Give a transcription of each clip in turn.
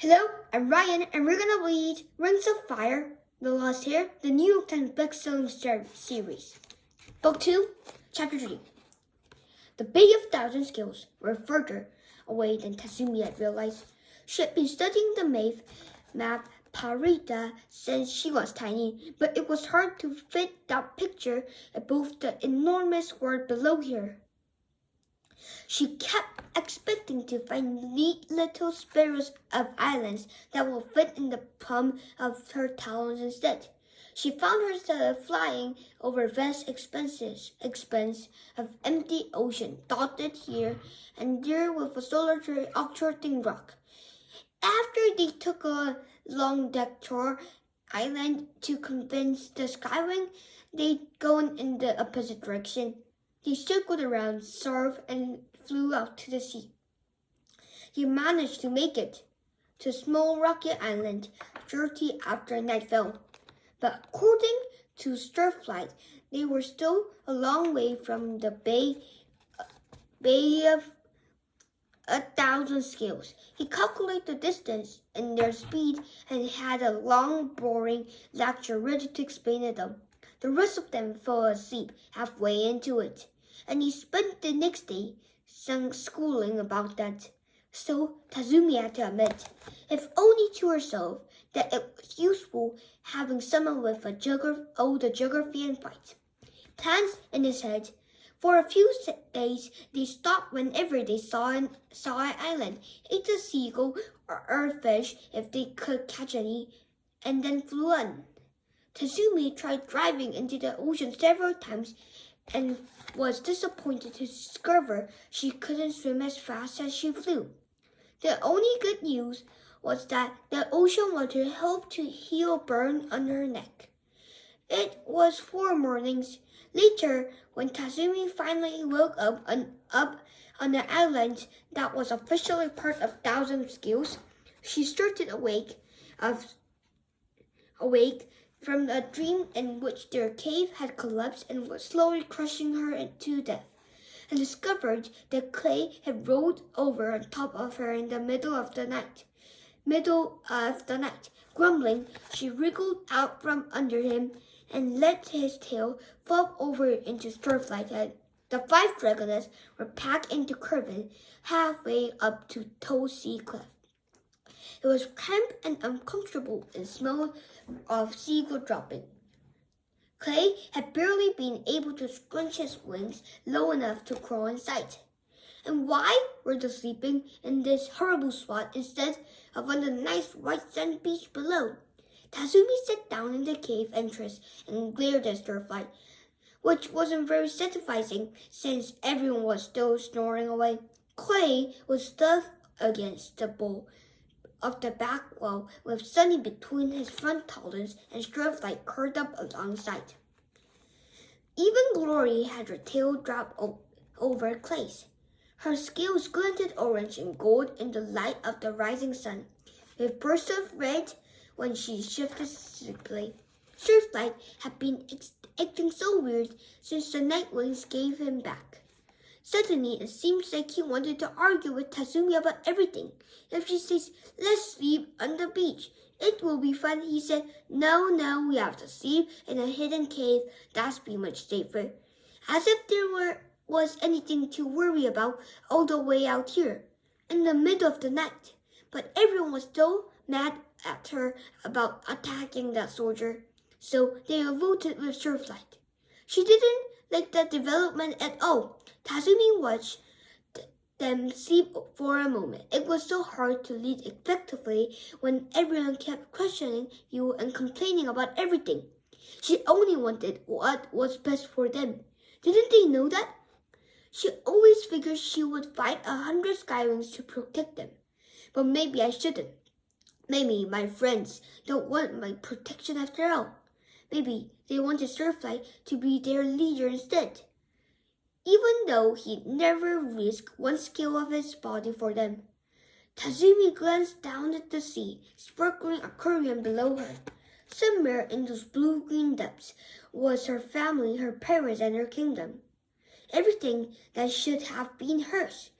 Hello, I'm Ryan, and we're gonna read Rings of Fire, The Lost Hair, the New York Times best-selling series. Book 2, Chapter 3. The Bay of Thousand Skills were further away than Tatsumi had realized. She had been studying the map Parita since she was tiny, but it was hard to fit that picture above the enormous world below her. She kept expecting to find neat little sparrows of islands that would fit in the palm of her talons instead. She found herself flying over vast expanse of empty ocean, dotted here and there with a solitary offshooting rock. After they took a long detour island to convince the Skywing they'd gone in the opposite direction, they circled around, surfed, and flew out to the sea. He managed to make it to a small rocky island shortly after night fell. But according to Starflight, they were still a long way from the bay of 1,000 scales. He calculated the distance and their speed and had a long, boring lecture ready to explain it them. The rest of them fell asleep halfway into it, and he spent the next day schooling about that. So Tatsumi had to admit, if only to herself, that it was useful having someone with the geography and fight plans in his head. For a few days, they stopped whenever they saw an island, ate a seagull or fish if they could catch any, and then flew on. Tatsumi tried diving into the ocean several times and was disappointed to discover she couldn't swim as fast as she flew. The only good news was that the ocean water helped to heal a burn on her neck. It was 4 mornings later when Tatsumi finally woke up on the island that was officially part of Thousand Skills. She started awake from a dream in which their cave had collapsed and was slowly crushing her to death, and discovered that Clay had rolled over on top of her in the middle of the night. Grumbling, she wriggled out from under him and let his tail flop over into Starflight head. The 5 dragonets were packed into Curvin halfway up to Toe Sea Cliff. It was cramped and uncomfortable and smelled of seagull dropping. Clay had barely been able to scrunch his wings low enough to crawl inside. And why were they sleeping in this horrible spot instead of on the nice white sand beach below? Tatsumi sat down in the cave entrance and glared at Starflight, which wasn't very satisfying since everyone was still snoring away. Clay was stuffed against the bowl of the back wall with Sunny between his front talons and Starflight curled up alongside. Even Glory had her tail dropped over Clay's. Her scales glinted orange and gold in the light of the rising sun, with bursts of red when she shifted sleepily. Starflight had been acting so weird since the night winds gave him back. Suddenly, it seems like he wanted to argue with Tatsumi about everything. If she says, "Let's sleep on the beach, it will be fun," he said, No, we have to sleep in a hidden cave. That's be much safer." As if there was anything to worry about all the way out here, in the middle of the night. But everyone was still mad at her about attacking that soldier, so they voted with Starflight. She didn't like that development at all. Tatsumi watched them sleep for a moment. It was so hard to lead effectively when everyone kept questioning you and complaining about everything. She only wanted what was best for them. Didn't they know that? She always figured she would fight 100 Skywings to protect them. But maybe I shouldn't. Maybe my friends don't want my protection after all. Maybe they wanted Starflight to be their leader instead, even though he'd never risked 1 scale of his body for them. Tatsumi glanced down at the sea, sparkling aquarium below her. Somewhere in those blue-green depths was her family, her parents, and her kingdom. Everything that should have been hers.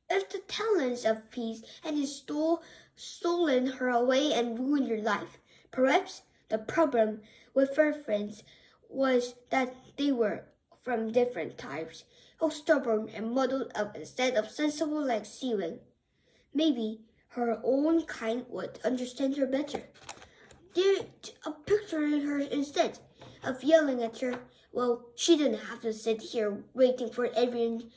If the talents of peace had been stolen stolen her away and ruined her life. Perhaps the problem with her friends was that they were from different types, how stubborn and muddled up instead of sensible like Seawing. Maybe her own kind would understand her better. Did a picture in her instead of yelling at her. Well, she didn't have to sit here waiting for everyone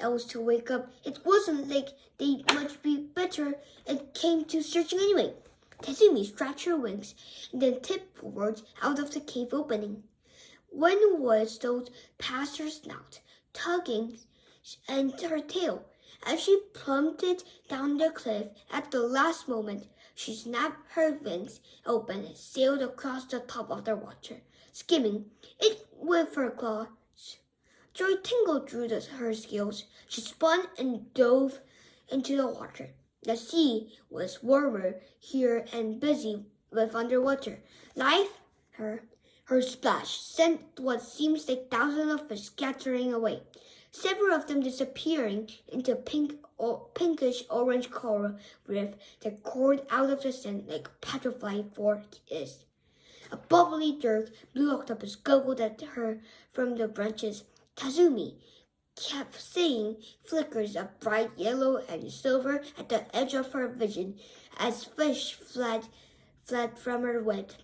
else to wake up. It wasn't like they'd much be better and came to searching anyway. Tazumi stretched her wings and then tipped forward out of the cave opening. One was stowed past her snout, tugging and her tail. As she plummeted down the cliff at the last moment, she snapped her wings open and sailed across the top of the water, skimming it with her claws. Joy tingled through her scales. She spun and dove into the water. The sea was warmer here and busy with underwater life. Her splash sent what seems like thousands of fish scattering away, several of them disappearing into pinkish-orange coral reef that poured out of the sand like a petrified fork is. A bubbly dark blue octopus goggled at her from the branches. Tazumi kept seeing flickers of bright yellow and silver at the edge of her vision as fish fled from her webbed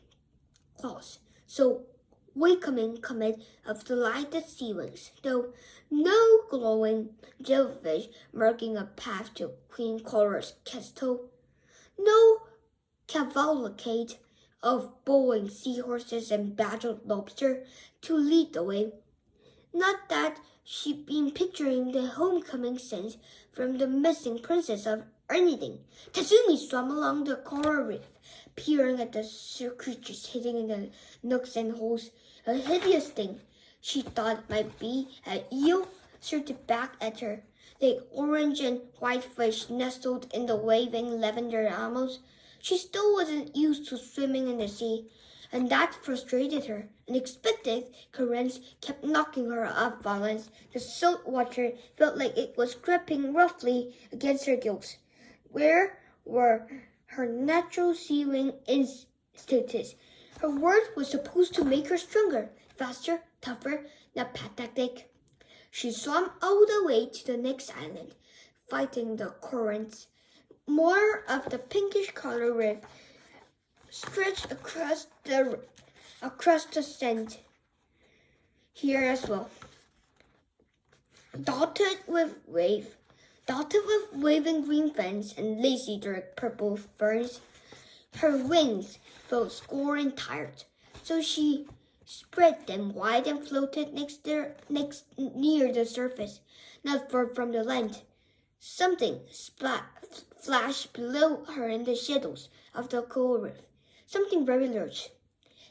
claws. So welcoming comet of delighted sea wings, though no glowing jellyfish marking a path to Queen Cora's castle, no cavalcade of bowling seahorses and badgered lobster to lead the way. Not that she'd been picturing the homecoming scenes from the missing princess or anything. Tazumi swam along the coral reef, peering at the creatures hidden in the nooks and holes. A hideous thing she thought might be an eel circled back at her. The orange and white fish nestled in the waving lavender almost. She still wasn't used to swimming in the sea, and that frustrated her. Unexpected currents kept knocking her off balance. The salt water felt like it was gripping roughly against her gills. Where were her natural sealing instincts? Her word was supposed to make her stronger, faster, tougher, not pathetic. She swam all the way to the next island, fighting the currents. More of the pinkish color reef stretched across the sand here as well, dotted with waving green ferns and lacy dark purple ferns. Her wings felt sore and tired, so she spread them wide and floated near the surface, not far from the land. Something flashed below her in the shadows of the coral reef. Something very large.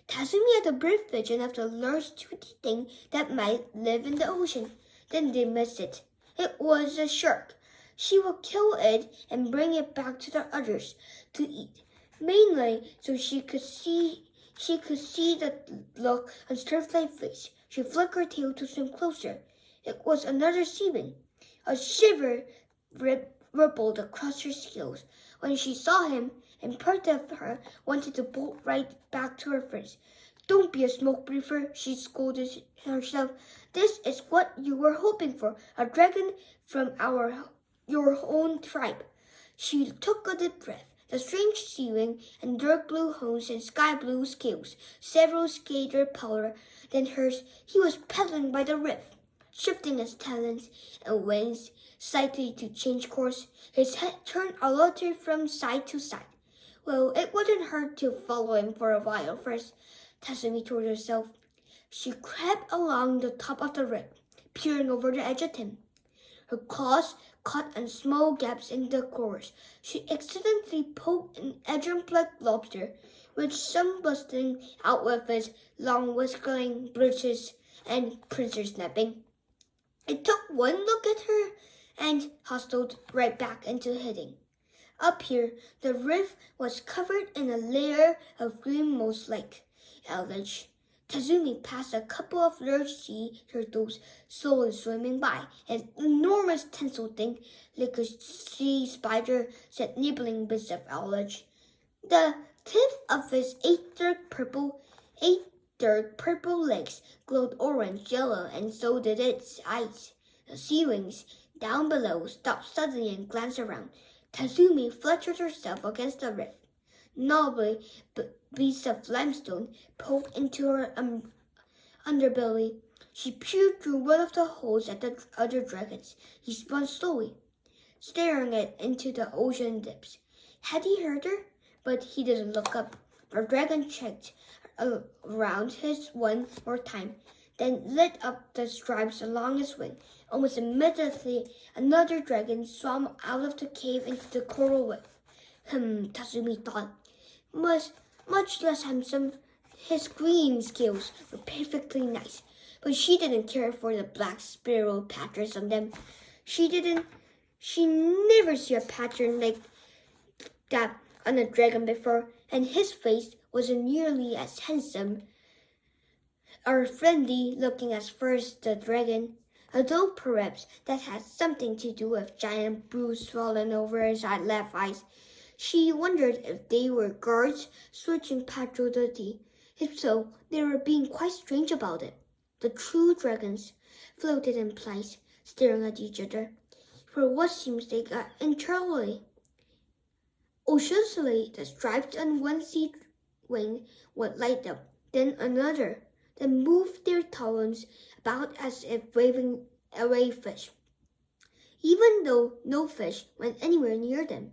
Tazumi had a brief vision of the large toothy thing that might live in the ocean. Then they missed it. It was a shark. She would kill it and bring it back to the others to eat, mainly so she could see the look on Starflight's face. She flicked her tail to swim closer. It was another seaweed. A shiver rippled across her scales when she saw him, and part of her wanted to bolt right back to her friends. "Don't be a smoke breather," she scolded herself. "This is what you were hoping for, a dragon from your own tribe." She took a deep breath. The strange seawing and dark blue horns and sky blue scales, several skater taller than hers, he was paddling by the reef, shifting his talons and wings slightly to change course. His head turned a little from side to side. Well, it wouldn't hurt to follow him for a while first, Tazumi told herself. She crept along the top of the reef, peering over the edge at him. Her claws caught on small gaps in the corals. She accidentally poked an edge-black lobster, with some busting out with its long whistling britches and pincers snapping. It took one look at her and hustled right back into hiding. Up here, the reef was covered in a layer of green moss-like algae. Tazumi passed a couple of large sea turtles slowly swimming by. An enormous tinsel thing, like a sea spider, sat nibbling bits of algae. The tip of his eight dark purple legs glowed orange, yellow, and so did its eyes. The sea wings down below stopped suddenly and glanced around. Tazumi fluttered herself against the rift. Gnarly beads of limestone poked into her underbelly. She peered through one of the holes at the other dragons. He spun slowly, staring into the ocean depths. Had he heard her? But he didn't look up. The dragon checked around his one more time, then lit up the stripes along his wing. Almost immediately, another dragon swam out of the cave into the coral reef. Tazumi thought. Much less handsome. His green scales were perfectly nice, but she didn't care for the black spiral patterns on them. She never saw a pattern like that on a dragon before, and his face wasn't nearly as handsome or friendly looking as first the dragon, although perhaps that had something to do with giant bruise swollen over his left eyes. She wondered if they were guards searching patrol duty. If so, they were being quite strange about it. The true dragons floated in place, staring at each other. For what seems they got entirely. Occasionally, the stripes on one sea wing would light up, then another, then move their talons about as if waving away fish, even though no fish went anywhere near them.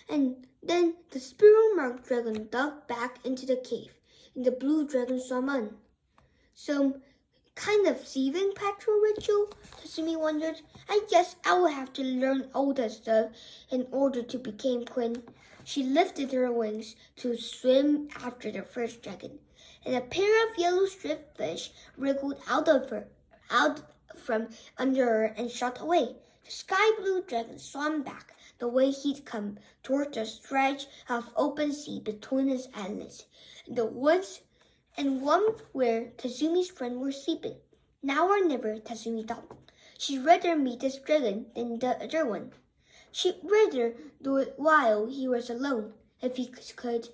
And then the spiral-marked dragon dug back into the cave, and the blue dragon swam on. Some kind of thieving patrol ritual? Tazumi wondered. I guess I will have to learn all that stuff in order to become queen. She lifted her wings to swim after the first dragon, and a pair of yellow striped fish wriggled out from under her and shot away. The sky blue dragon swam back the way he'd come, toward the stretch of open sea between his eyelids, and one where Tazumi's friends were sleeping. Now or never, Tazumi thought. She'd rather meet this dragon than the other one. She'd rather do it while he was alone, if he could.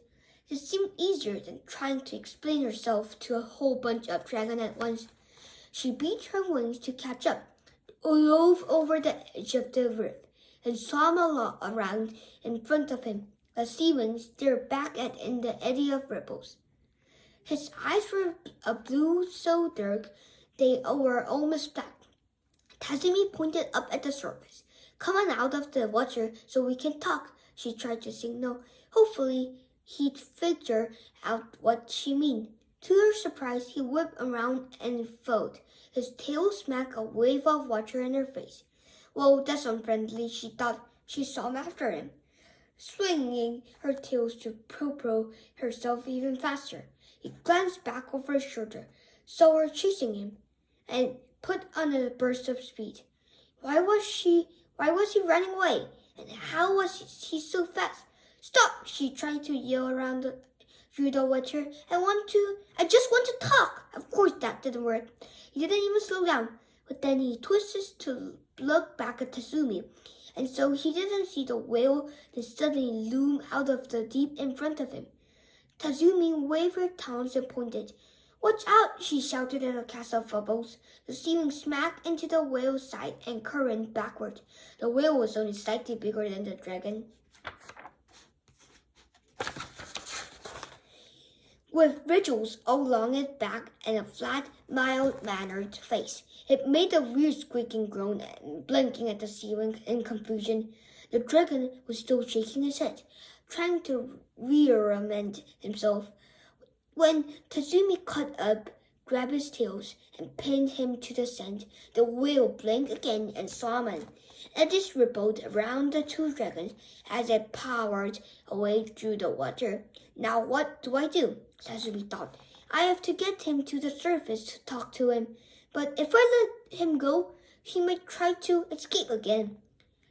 It seemed easier than trying to explain herself to a whole bunch of dragons at once. She beat her wings to catch up, dove over the edge of the rift, and swam around in front of him. The sea wings stared back in the eddy of ripples. His eyes were a blue so dark they were almost black. Tazumi pointed up at the surface. Come on out of the water so we can talk, she tried to signal. Hopefully, he'd figure out what she meant. To her surprise, he whipped around and felt his tail smack a wave of water in her face. Well, that's unfriendly, she thought. She swam after him, swinging her tails to propel herself even faster. He glanced back over his shoulder, saw her chasing him, and put on a burst of speed. Why was he running away? And how was he so fast? Stop! She tried to yell through the water. I just want to talk! Of course that didn't work. He didn't even slow down. But then he twisted to look back at Tazumi, and so he didn't see the whale that suddenly loomed out of the deep in front of him. Tazumi waved her talons and pointed. Watch out, she shouted in a cast of bubbles. The ceiling smacked into the whale's side and current backward. The whale was only slightly bigger than the dragon. With ridges all along its back and a flat, mild-mannered face, it made a weird squeaking groan and blinking at the ceiling in confusion. The dragon was still shaking his head, trying to reorient himself. When Tazumi caught up, grabbed his tails, and pinned him to the sand, the whale blinked again and swam on. Eddies rippled around the two dragons as it powered away through the water. Now what do I do? Tazumi thought. I have to get him to the surface to talk to him. But if I let him go, he might try to escape again.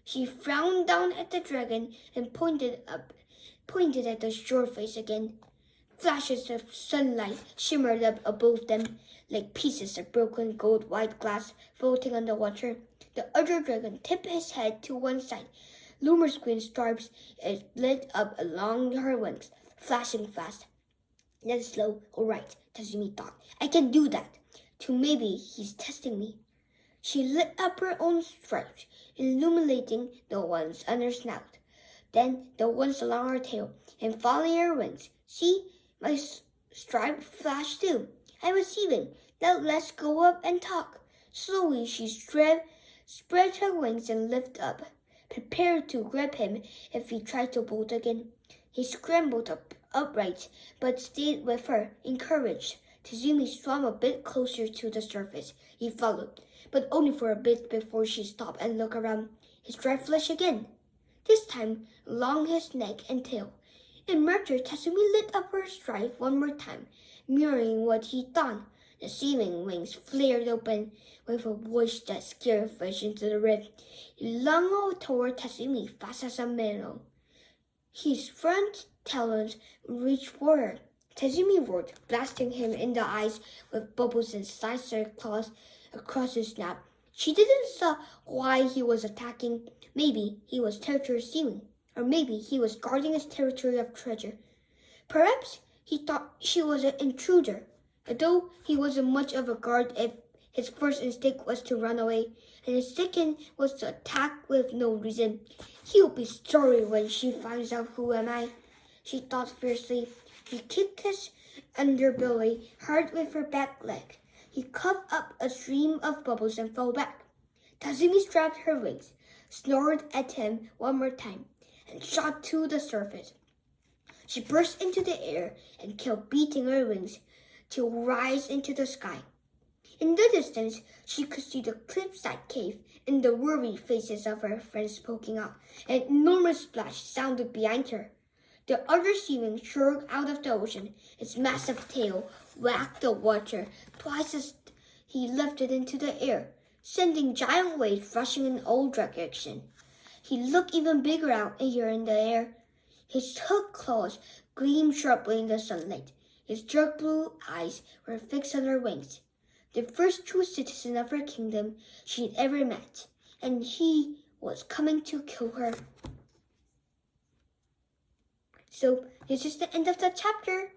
She frowned down at the dragon and pointed at the shore face again. Flashes of sunlight shimmered up above them like pieces of broken gold-white glass floating on the water. The other dragon tipped his head to one side, luminous green stripes lit up along her wings, flashing fast. Then slow. All right, Tazumi thought. I can do that. Too maybe he's testing me. She lit up her own stripes, illuminating the ones on her snout, then the ones along her tail, and following her wings. See, my stripe flashed too. I'm receiving. Now let's go up and talk. Slowly she spread her wings and lifted up, prepared to grab him if he tried to bolt again. He scrambled upright, but stayed with her, encouraged. Tazumi swam a bit closer to the surface. He followed, but only for a bit before she stopped and looked around. His dry flesh again, this time along his neck and tail. In merger, Tazumi lit up her stripe one more time, mirroring what he'd done. The seeming wings flared open with a whoosh that scared fish into the rift. He lunged toward Tazumi fast as a minnow. His front talons reached for her. Tazumi roared, blasting him in the eyes with bubbles and sliced claws across his snout. She didn't saw why he was attacking. Maybe he was territory stealing, or maybe he was guarding his territory of treasure. Perhaps he thought she was an intruder, although he wasn't much of a guard if his first instinct was to run away, and his second was to attack with no reason. He'll be sorry when she finds out who am I, she thought fiercely. She kicked his underbelly hard with her back leg. He coughed up a stream of bubbles and fell back. Tazumi strapped her wings, snorted at him one more time, and shot to the surface. She burst into the air and kept beating her wings to rise into the sky. In the distance, she could see the cliffside cave and the worried faces of her friends poking out. An enormous splash sounded behind her. The other seaman shrugged out of the ocean. Its massive tail whacked the water twice as he lifted into the air, sending giant waves rushing in all directions. He looked even bigger out here in the air. His hooked claws gleamed sharply in the sunlight. His dark blue eyes were fixed on her wings. The first true citizen of her kingdom she'd ever met, and he was coming to kill her. So this is the end of the chapter.